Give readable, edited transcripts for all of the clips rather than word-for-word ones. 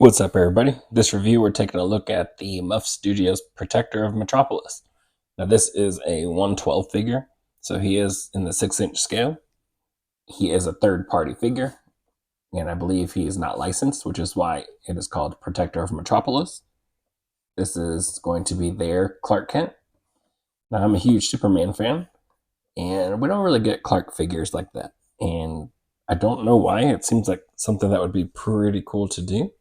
What's up, everybody? This review, we're taking a look at the Muff Studios Protector of Metropolis. Now, this is a 112 figure, so he is in the 6-inch scale. He is a third-party figure, and I believe he is not licensed, which is why it is called Protector of Metropolis. This is going to be their Clark Kent. Now, I'm a huge Superman fan, and we don't really get Clark figures like that. And I don't know why. It seems like something that would be pretty cool to do.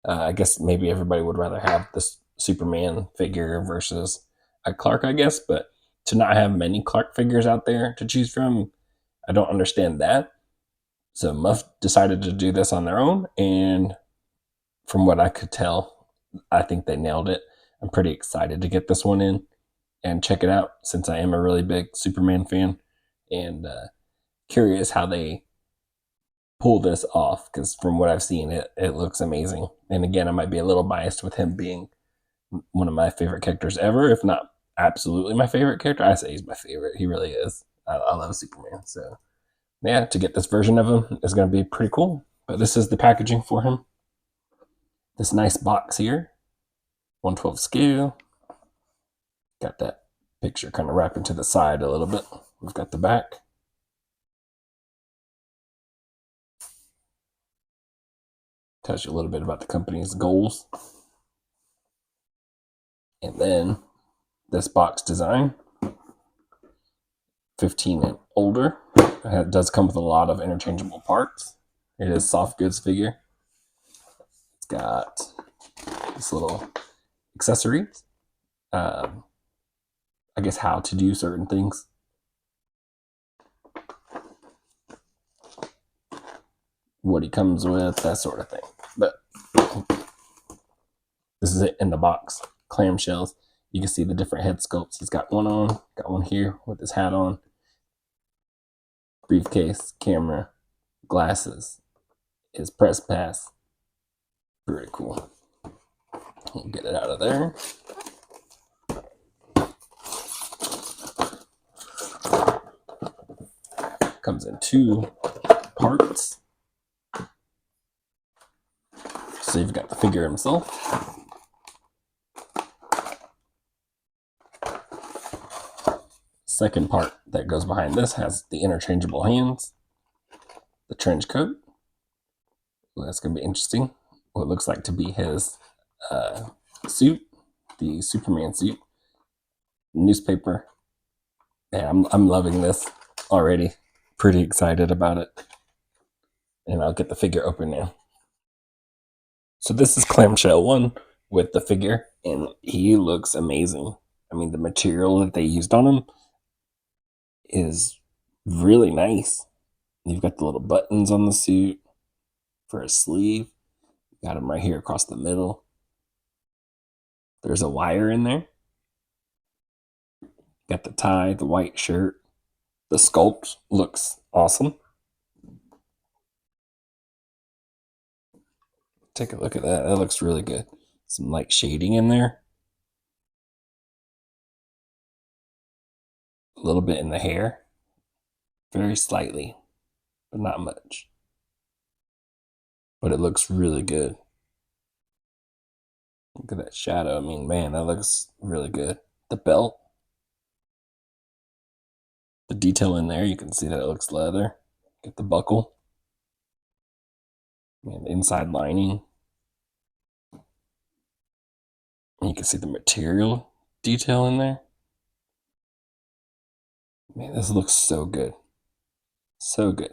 I guess maybe everybody would rather have this Superman figure versus a Clark, I guess, but to not have many Clark figures out there to choose from, I don't understand that. So Muff decided to do this on their own, and from what I could tell, I think they nailed it. I'm pretty excited to get this one in and check it out since I am a really big Superman fan, and curious how they pull this off, because from what I've seen, it looks amazing. And again, I might be a little biased with him being one of my favorite characters ever, if not absolutely my favorite character. I say he's my favorite. He really is. I love Superman. So yeah, to get this version of him is going to be pretty cool. But this is the packaging for him. This nice box here, 112 scale. Got that picture kind of wrapping to the side a little bit. We've got the back. Tells you a little bit about the company's goals. And then this box design, 15 and older. It does come with a lot of interchangeable parts. It is soft goods figure. It's got this little accessories. I guess how to do certain things. What he comes with, that sort of thing. But this is it in the box. Clamshells. You can see the different head sculpts. He's got one on, got one here with his hat on. Briefcase, camera, glasses, his press pass. Pretty cool. We'll get it out of there. Comes in 2 parts. So you've got the figure himself. Second part that goes behind this has the interchangeable hands, the trench coat. Well, that's going to be interesting. What looks like to be his suit, the Superman suit, newspaper. Yeah, I'm loving this already. Pretty excited about it. And I'll get the figure open now. So this is clamshell 1 with the figure, and he looks amazing. I mean, the material that they used on him is really nice. You've got the little buttons on the suit for a sleeve. Got him right here across the middle. There's a wire in there. Got the tie, the white shirt. The sculpt looks awesome. Take a look at that. That looks really good. Some light shading in there. A little bit in the hair. Very slightly, but not much. But it looks really good. Look at that shadow. I mean, man, that looks really good. The belt. The detail in there, you can see that it looks leather. Get the buckle. And the inside lining. And you can see the material detail in there. Man, this looks so good. So good.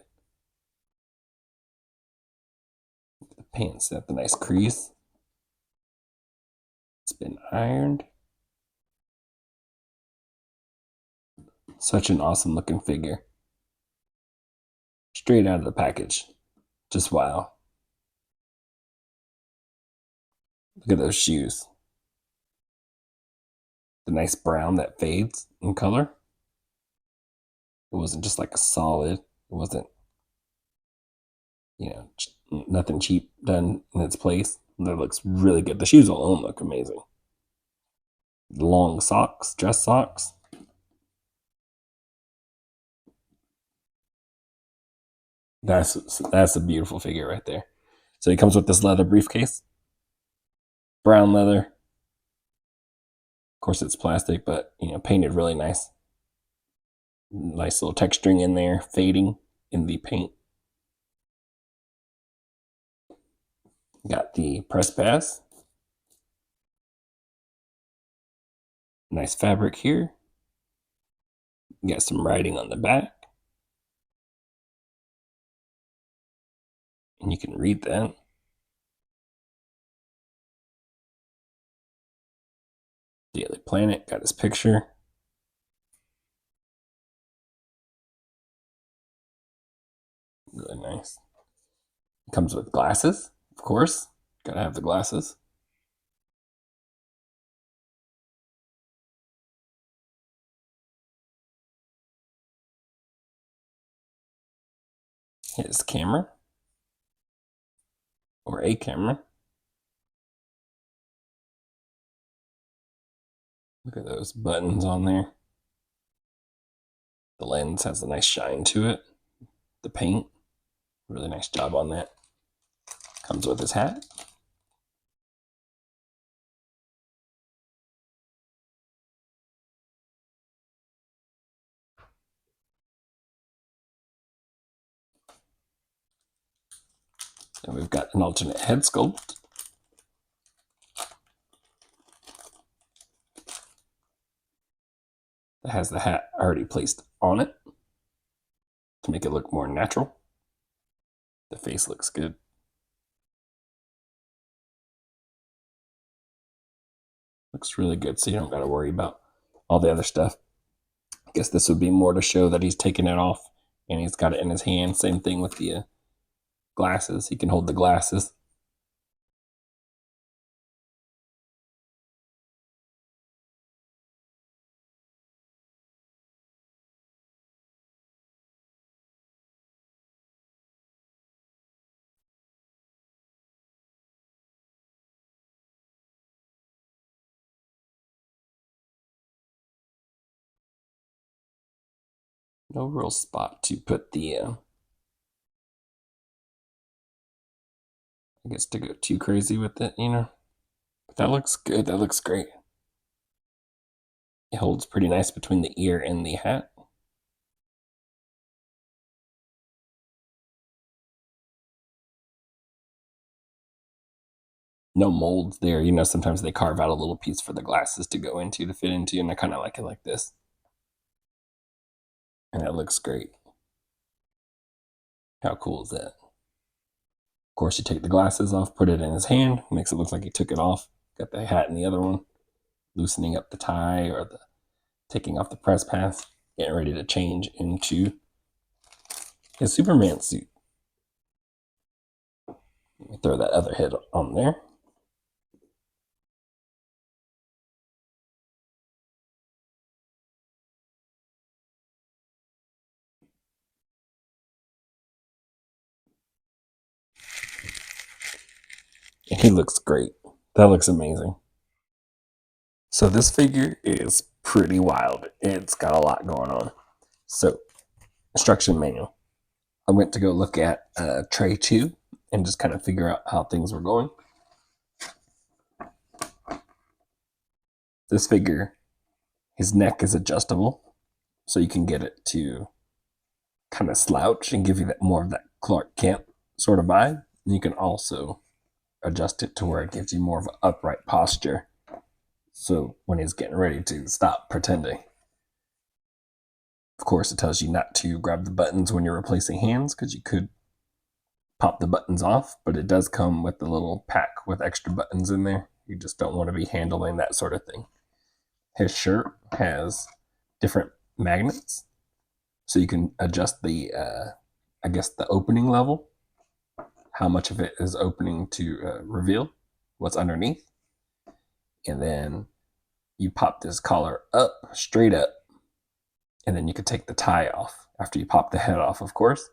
The pants have the nice crease. It's been ironed. Such an awesome looking figure. Straight out of the package. Just wow. Look at those shoes. The nice brown that fades in color. It wasn't just like a solid. It wasn't, nothing cheap done in its place. That looks really good. The shoes alone look amazing. Long socks, dress socks. That's a beautiful figure right there. So he comes with this leather briefcase, brown leather. Of course, it's plastic, but painted really nice. Nice little texturing in there, fading in the paint. Got the press pass. Nice fabric here. Got some writing on the back. And you can read that. Daily Planet got his picture. Really nice. Comes with glasses, of course. Gotta have the glasses. His camera, or a camera. Look at those buttons on there. The lens has a nice shine to it. The paint, really nice job on that. Comes with his hat. And we've got an alternate head sculpt. That has the hat already placed on it to make it look more natural. The face looks good. Looks really good, so you don't got to worry about all the other stuff. I guess this would be more to show that he's taken it off and he's got it in his hand. Same thing with the glasses. He can hold the glasses. No real spot to put the, I guess to go too crazy with it, But that looks good. That looks great. It holds pretty nice between the ear and the hat. No molds there. Sometimes they carve out a little piece for the glasses to go into, to fit into, and I kind of like it like this. And it looks great. How cool is that? Of course, you take the glasses off, put it in his hand, makes it look like he took it off. Got the hat in the other one, loosening up the tie or the taking off the press pass, getting ready to change into his Superman suit. Let me throw that other head on there. And he looks great. That looks amazing. So this figure is pretty wild. It's got a lot going on. So, instruction manual. I went to go look at tray 2 and just kind of figure out how things were going. This figure, his neck is adjustable, so you can get it to kind of slouch and give you that more of that Clark Kent sort of vibe. And you can also adjust it to where it gives you more of an upright posture. So when he's getting ready to stop pretending. Of course, it tells you not to grab the buttons when you're replacing hands because you could pop the buttons off, but it does come with a little pack with extra buttons in there. You just don't want to be handling that sort of thing. His shirt has different magnets, so you can adjust the, the opening level, how much of it is opening to reveal what's underneath. And then you pop this collar up, straight up, and then you can take the tie off after you pop the head off, of course.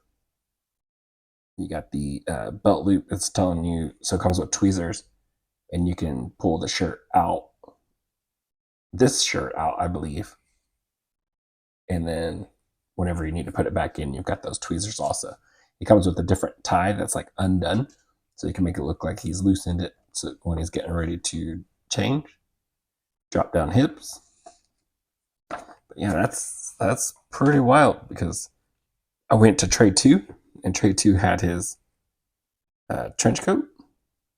You got the belt loop. It's telling you, so it comes with tweezers, and you can pull the shirt out. This shirt out, I believe. And then whenever you need to put it back in, you've got those tweezers also. It comes with a different tie that's like undone. So you can make it look like he's loosened it so when he's getting ready to change. Drop down hips. But yeah, that's pretty wild because I went to Trade 2, and Trade 2 had his trench coat.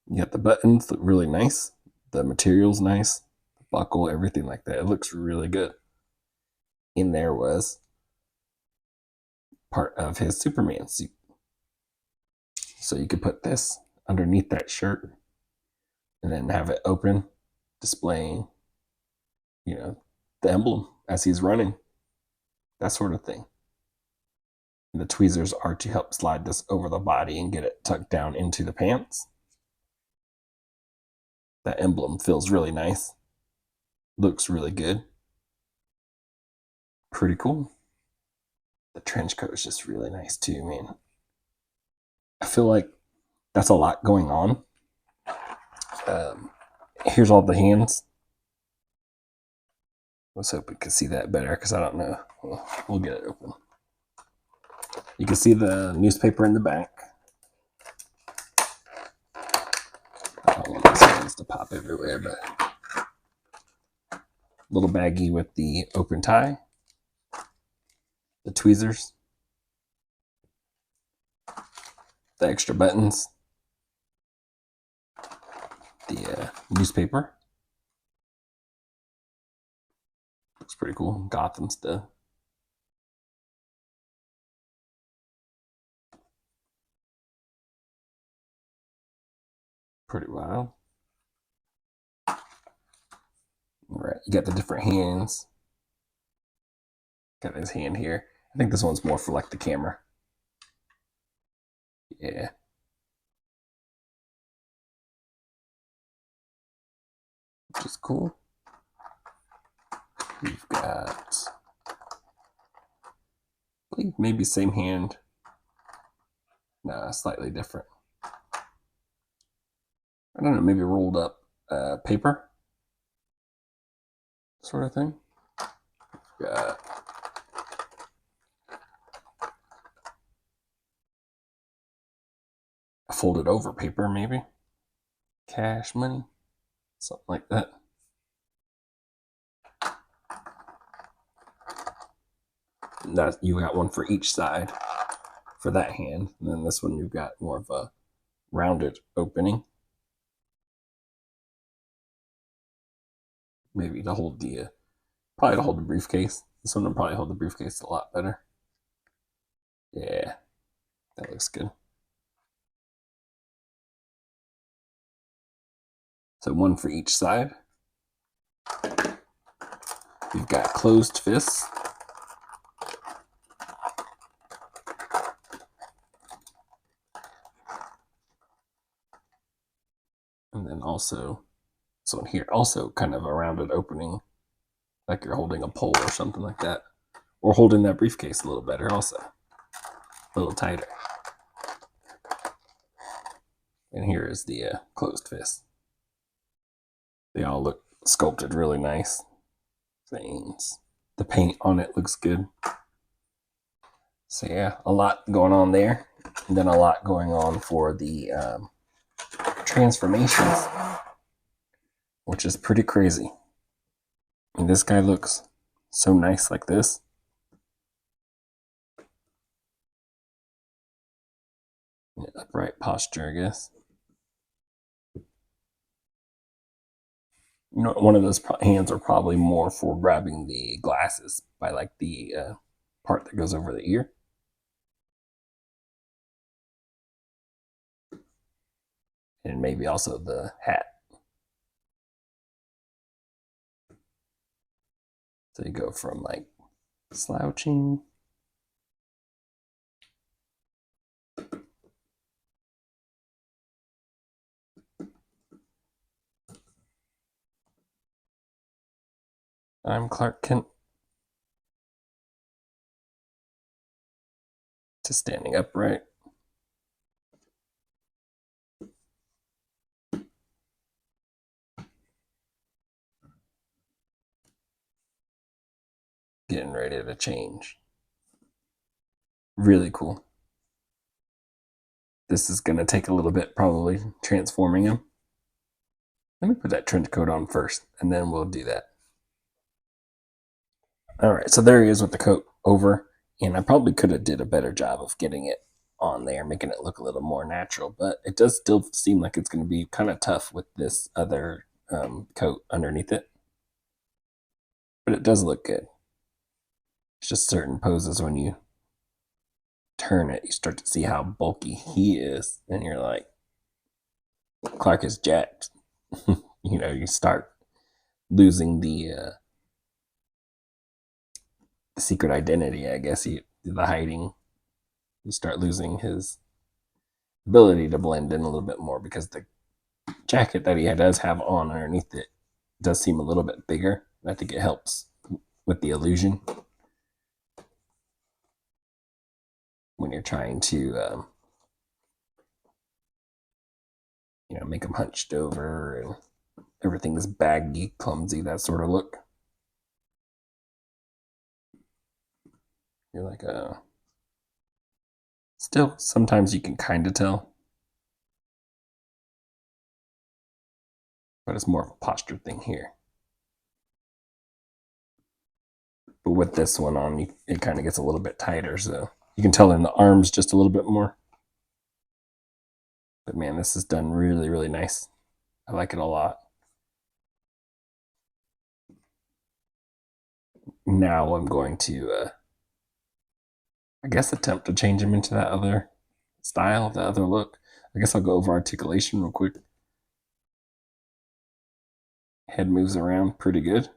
You got the buttons, look really nice. The material's nice. The buckle, everything like that. It looks really good. In there was part of his Superman suit. So you could put this underneath that shirt and then have it open, displaying, the emblem as he's running. That sort of thing. And the tweezers are to help slide this over the body and get it tucked down into the pants. That emblem feels really nice. Looks really good. Pretty cool. The trench coat is just really nice too, man. I feel like that's a lot going on. Here's all the hands. Let's hope we can see that better because I don't know. We'll get it open. You can see the newspaper in the back. I don't want these hands to pop everywhere, but little baggie with the open tie, the tweezers, the extra buttons, the newspaper. Looks pretty cool. Gotham stuff. Pretty wild. All right, you got the different hands. Got his hand here. I think this one's more for like the camera. Yeah. Which is cool. We've got, I believe maybe same hand. Nah, slightly different. I don't know, maybe rolled up paper sort of thing. Got folded over paper, maybe. Cash money, something like that. That you got one for each side for that hand, and then this one you've got more of a rounded opening, maybe to hold the probably to hold the briefcase. This one will probably hold the briefcase a lot better. Yeah, that looks good. So one for each side. We've got closed fists. And then also, this one here, also kind of a rounded opening, like you're holding a pole or something like that. Or holding that briefcase a little better also. A little tighter. And here is the closed fist. They all look sculpted really nice. Veins. The paint on it looks good. So yeah, a lot going on there. And then a lot going on for the transformations, which is pretty crazy. And this guy looks so nice like this. Upright posture, I guess. One of those hands are probably more for grabbing the glasses by like the part that goes over the ear. And maybe also the hat. So you go from like slouching. I'm Clark Kent. To standing upright. Getting ready to change. Really cool. This is going to take a little bit, probably transforming him. Let me put that trench coat on first, and then we'll do that. All right, so there he is with the coat over, and I probably could have did a better job of getting it on there, making it look a little more natural, but it does still seem like it's going to be kind of tough with this other coat underneath it. But it does look good. It's just certain poses when you turn it, you start to see how bulky he is, and you're like, Clark is jacked. You start losing the secret identity, I guess, the hiding. You start losing his ability to blend in a little bit more because the jacket that he does have on underneath it does seem a little bit bigger. I think it helps with the illusion when you're trying to, make him hunched over and everything's baggy, clumsy, that sort of look. You're like, still, sometimes you can kind of tell, but it's more of a posture thing here. But with this one on, it kind of gets a little bit tighter, so you can tell in the arms just a little bit more. But man, this is done really, really nice. I like it a lot. Now I'm going to, I guess, attempt to change him into that other style, the other look. I guess I'll go over articulation real quick. Head moves around pretty good.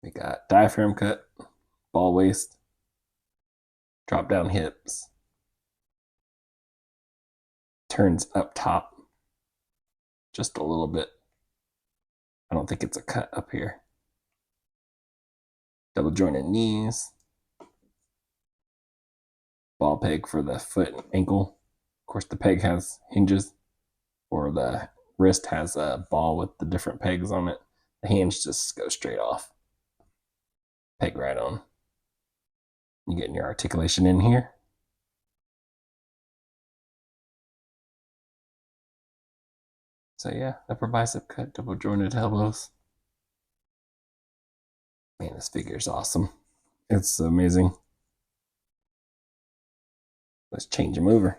We got diaphragm cut, ball waist, drop down hips, turns up top just a little bit. I don't think it's a cut up here. Double jointed knees, ball peg for the foot and ankle. Of course, the peg has hinges, or the wrist has a ball with the different pegs on it. The hands just go straight off. Peg right on. You getting your articulation in here. So yeah, upper bicep cut, double jointed elbows. Man, this figure is awesome. It's amazing. Let's change him over.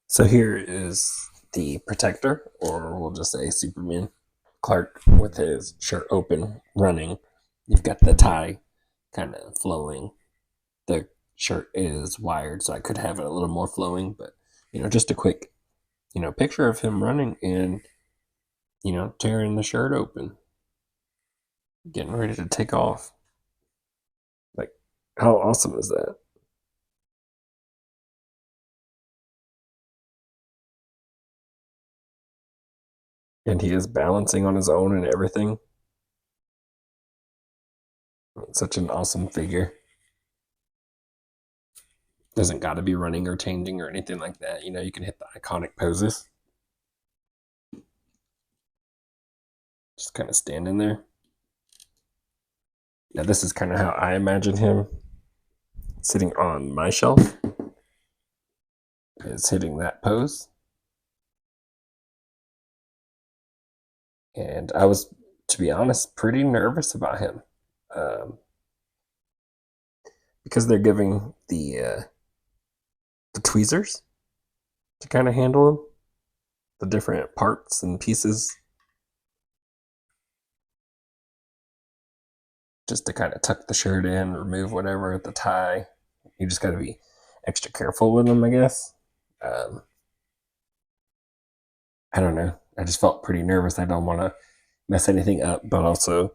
So here is the protector, or we'll just say Superman. Clark with his shirt open, running. You've got the tie kind of flowing. The shirt is wired, so I could have it a little more flowing, but just a quick, picture of him running and, tearing the shirt open, getting ready to take off. Like, how awesome is that? And he is balancing on his own and everything. Such an awesome figure. Doesn't got to be running or changing or anything like that. You can hit the iconic poses. Just kind of standing there. Now, this is kind of how I imagine him sitting on my shelf. Is hitting that pose. And I was, to be honest, pretty nervous about him. Because they're giving the tweezers to kind of handle him, the different parts and pieces, just to kind of tuck the shirt in, remove whatever at the tie. You just got to be extra careful with them, I guess. I don't know. I just felt pretty nervous. I don't want to mess anything up, but also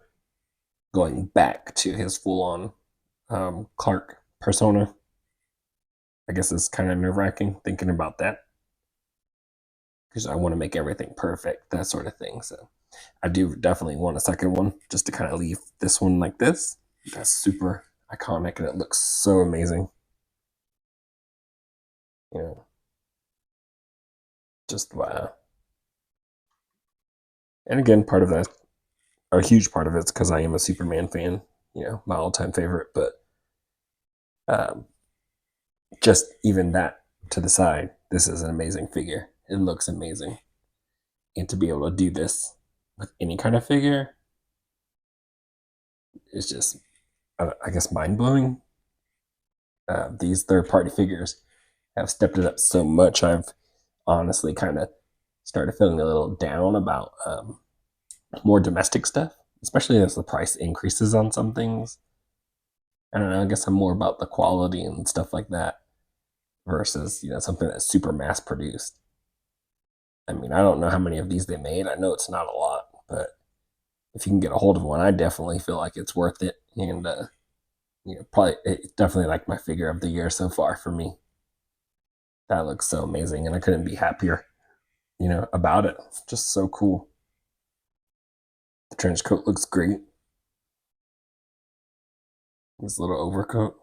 going back to his full-on Clark persona, I guess it's kind of nerve-wracking thinking about that, because I want to make everything perfect, that sort of thing. So I do definitely want a second one, just to kind of leave this one like this. That's super iconic, and it looks so amazing. Just wow. And again, part of that, a huge part of it's because I am a Superman fan. my all-time favorite. But um, just even that to the side, this is an amazing figure. It looks amazing, and to be able to do this with any kind of figure is just, I guess, mind blowing. These third-party figures have stepped it up so much. I've honestly kind of started feeling a little down about more domestic stuff, especially as the price increases on some things. I don't know. I guess I'm more about the quality and stuff like that versus something that's super mass produced. I mean, I don't know how many of these they made. I know it's not a lot, but if you can get a hold of one, I definitely feel like it's worth it. And probably it's definitely like my figure of the year so far for me. That looks so amazing, and I couldn't be happier, about it. It's just so cool. The trench coat looks great. This little overcoat,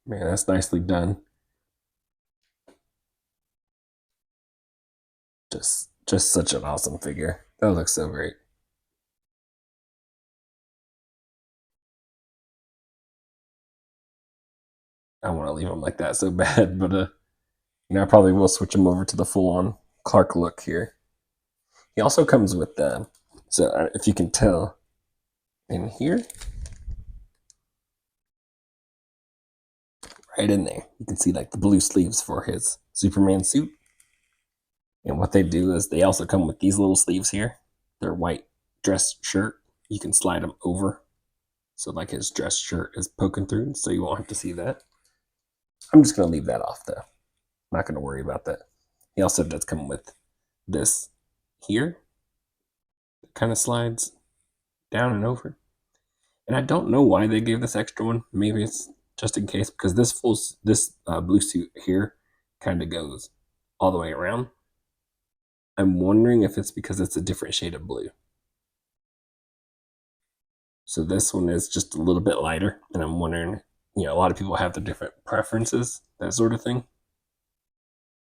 man, that's nicely done. Just such an awesome figure. That looks so great. I want to leave him like that so bad, but I probably will switch him over to the full-on Clark look here. He also comes with so if you can tell in here, right in there, you can see like the blue sleeves for his Superman suit. And what they do is they also come with these little sleeves here. They're white dress shirt. You can slide them over, so like his dress shirt is poking through, so you won't have to see that. I'm just gonna leave that off though. I'm not gonna worry about that. He also does come with this here. It kind of slides down and over. And I don't know why they gave this extra one. Maybe it's just in case, because this blue suit here kind of goes all the way around. I'm wondering if it's because it's a different shade of blue. So this one is just a little bit lighter, and I'm wondering, a lot of people have the different preferences, that sort of thing.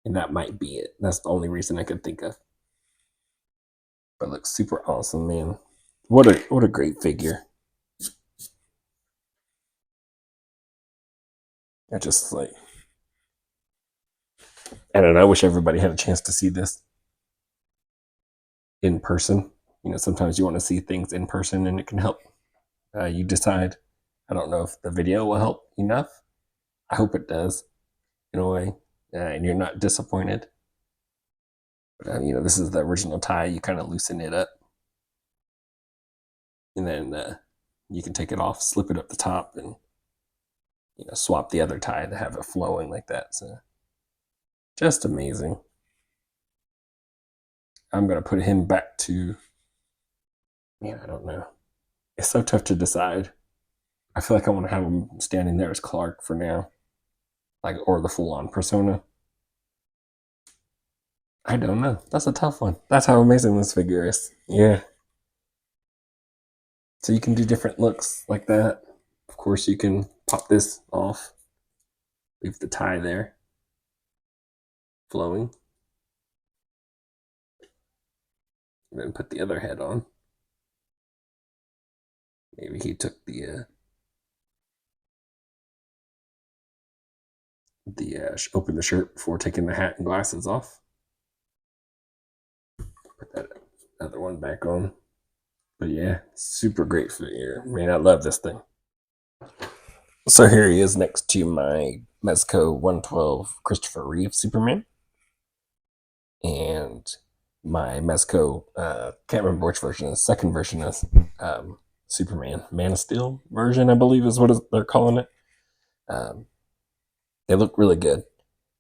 And that might be it. That's the only reason I could think of. But it looks super awesome, man. What a great figure. I just like, I don't know, I wish everybody had a chance to see this in person. Sometimes you want to see things in person, and it can help you decide. I don't know if the video will help enough. I hope it does in a way, and you're not disappointed. But this is the original tie. You kind of loosen it up, and then you can take it off, slip it up the top, and swap the other tie to have it flowing like that. So just amazing. I'm gonna put him back to, man, I don't know. It's so tough to decide. I feel like I want to have him standing there as Clark for now, like, or the full-on persona. I don't know. That's a tough one. That's how amazing this figure is. Yeah. So you can do different looks like that. Of course, you can pop this off, leave the tie there, flowing, and then put the other head on. Maybe he took the opened the shirt before taking the hat and glasses off. Put that other one back on. But yeah, super great figure. Man, I love this thing. So here he is next to my Mezco 112 Christopher Reeve Superman. And my Mezco, can't remember which version, the second version is Superman Man of Steel version, I believe is what they're calling it. They look really good.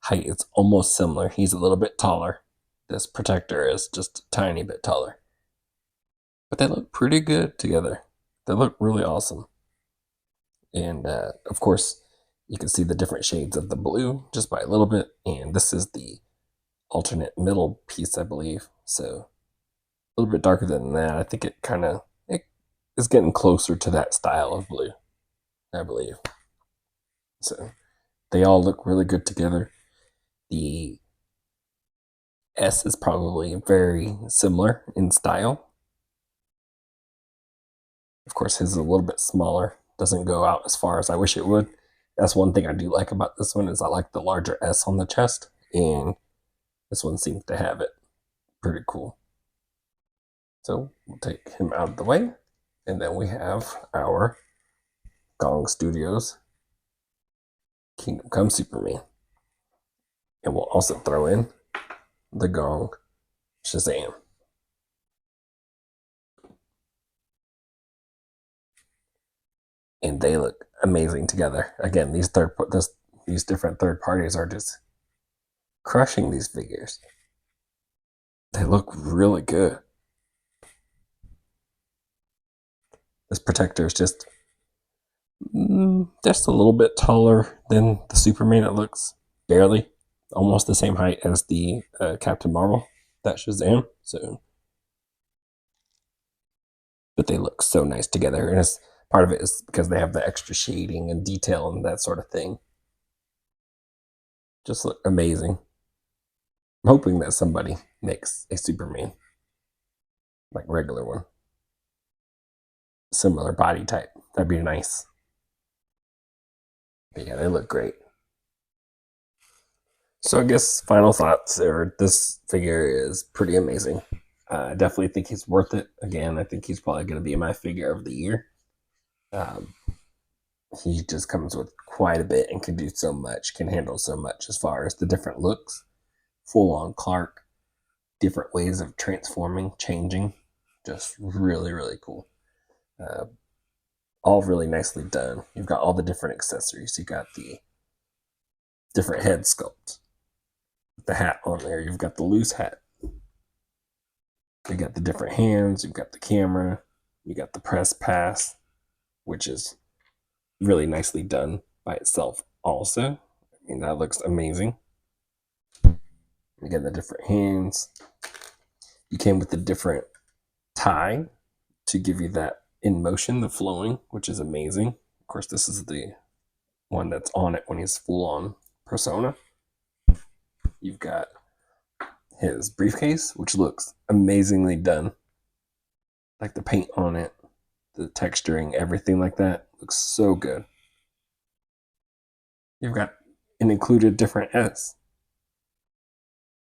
Height is almost similar. He's a little bit taller. This protector is just a tiny bit taller. But they look pretty good together. They look really awesome. And of course, you can see the different shades of the blue just by a little bit. And this is the alternate middle piece, I believe. So a little bit darker than that. I think it is getting closer to that style of blue, I believe. So they all look really good together. The S is probably very similar in style. Of course, his is a little bit smaller, doesn't go out as far as I wish it would. That's one thing I do like about this one is I like the larger S on the chest, and this one seems to have it. Pretty cool. So we'll take him out of the way, and then we have our Gong Studios Kingdom Come Superman. And we'll also throw in the Gong Shazam. And they look amazing together. Again, these different third parties are just crushing these figures. They look really good. This protector is just a little bit taller than the Superman. It looks barely almost the same height as the Captain Marvel, that Shazam. So, but they look so nice together, and it's part of it is because they have the extra shading and detail and that sort of thing. Just look amazing. I'm hoping that somebody makes a Superman, like regular one, similar body type. That'd be nice. But yeah, they look great. So I guess final thoughts are this figure is pretty amazing. I definitely think he's worth it. Again, I think he's probably going to be my figure of the year. Um, he just comes with quite a bit and can do so much, can handle so much as far as the different looks, full on Clark, different ways of transforming, changing. Just really, really cool. All really nicely done. You've got all the different accessories. You've got the different head sculpts, the hat on there. You've got the loose hat. You got the different hands. You've got the camera. You got the press pass, which is really nicely done by itself also. I mean, that looks amazing. You got the different hands. You came with the different tie to give you that in motion, the flowing, which is amazing. Of course, this is the one that's on it when he's full on persona. You've got his briefcase, which looks amazingly done. Like the paint on it, the texturing, everything like that looks so good. You've got an included different S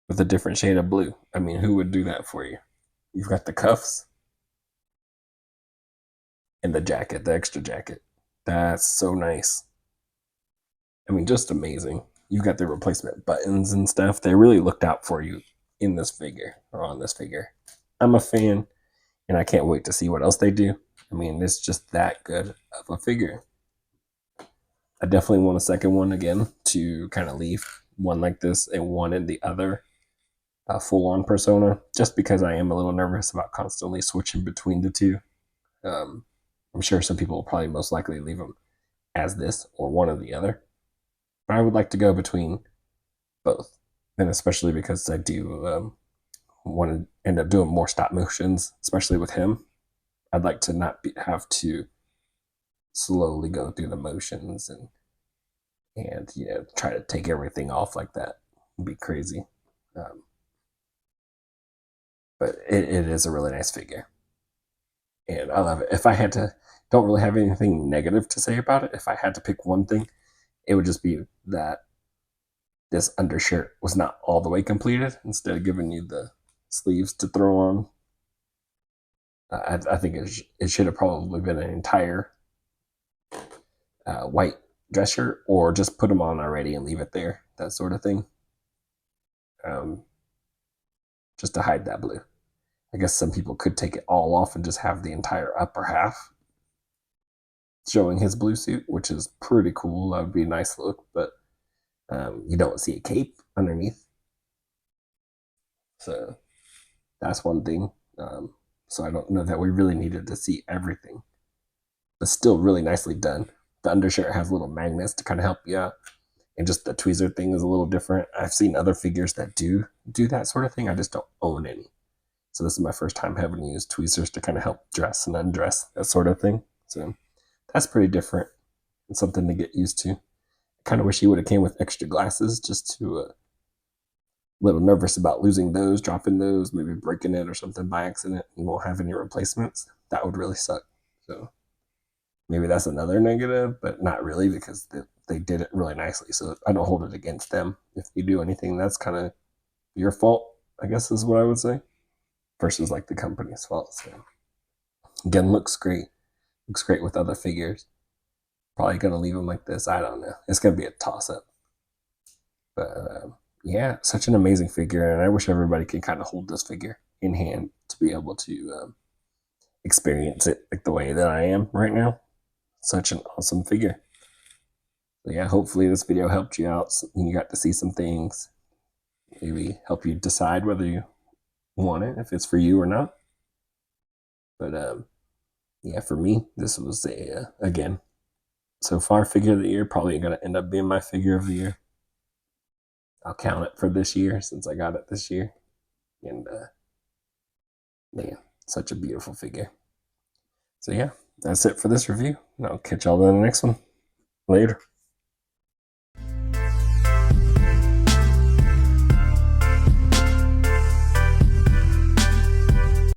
with a different shade of blue. I mean, who would do that for you? You've got the cuffs and the jacket, the extra jacket. That's so nice. I mean, just amazing. You've got the replacement buttons and stuff. They really looked out for you in this figure or on this figure. I'm a fan, and I can't wait to see what else they do. I mean, it's just that good of a figure. I definitely want a second one again to kind of leave one like this and one in the other full on persona, just because I am a little nervous about constantly switching between the two. I'm sure some people will probably most likely leave them as this or one or the other. But I would like to go between both. And especially because I do want to end up doing more stop motions, especially with him. I'd like to not have to slowly go through the motions and try to take everything off like that. It'd be crazy. But it is a really nice figure. And I love it. If I had to, don't really have anything negative to say about it. If I had to pick one thing, it would just be that this undershirt was not all the way completed. Instead of giving you the sleeves to throw on, I think it should have probably been an entire white dress shirt, or just put them on already and leave it there, that sort of thing. Just to hide that blue. I guess some people could take it all off and just have the entire upper half showing his blue suit, which is pretty cool. That would be a nice look, but you don't see a cape underneath. So that's one thing. So I don't know that we really needed to see everything, but still really nicely done. The undershirt has little magnets to kind of help you out, and just the tweezer thing is a little different. I've seen other figures that do that sort of thing. I just don't own any. So this is my first time having to use tweezers to kind of help dress and undress, that sort of thing. So that's pretty different and something to get used to. I kind of wish he would have came with extra glasses, just to a little nervous about losing those, dropping those, maybe breaking it or something by accident. You won't have any replacements. That would really suck. So maybe that's another negative, but not really because they did it really nicely. So I don't hold it against them. If you do anything, that's kind of your fault, I guess is what I would say, versus like the company's fault. So again, looks great. Looks great with other figures. Probably gonna leave them like this. I don't know. It's gonna be a toss up. But yeah, such an amazing figure, and I wish everybody could kind of hold this figure in hand to be able to experience it like the way that I am right now. Such an awesome figure. So yeah, hopefully this video helped you out. You got to see some things, maybe help you decide whether you want it, if it's for you or not. But yeah, for me, this was a again, so far figure of the year. Probably going to end up being my figure of the year. I'll count it for this year since I got it this year. And man, such a beautiful figure. So yeah, that's it for this review. And I'll catch y'all in the next one. Later.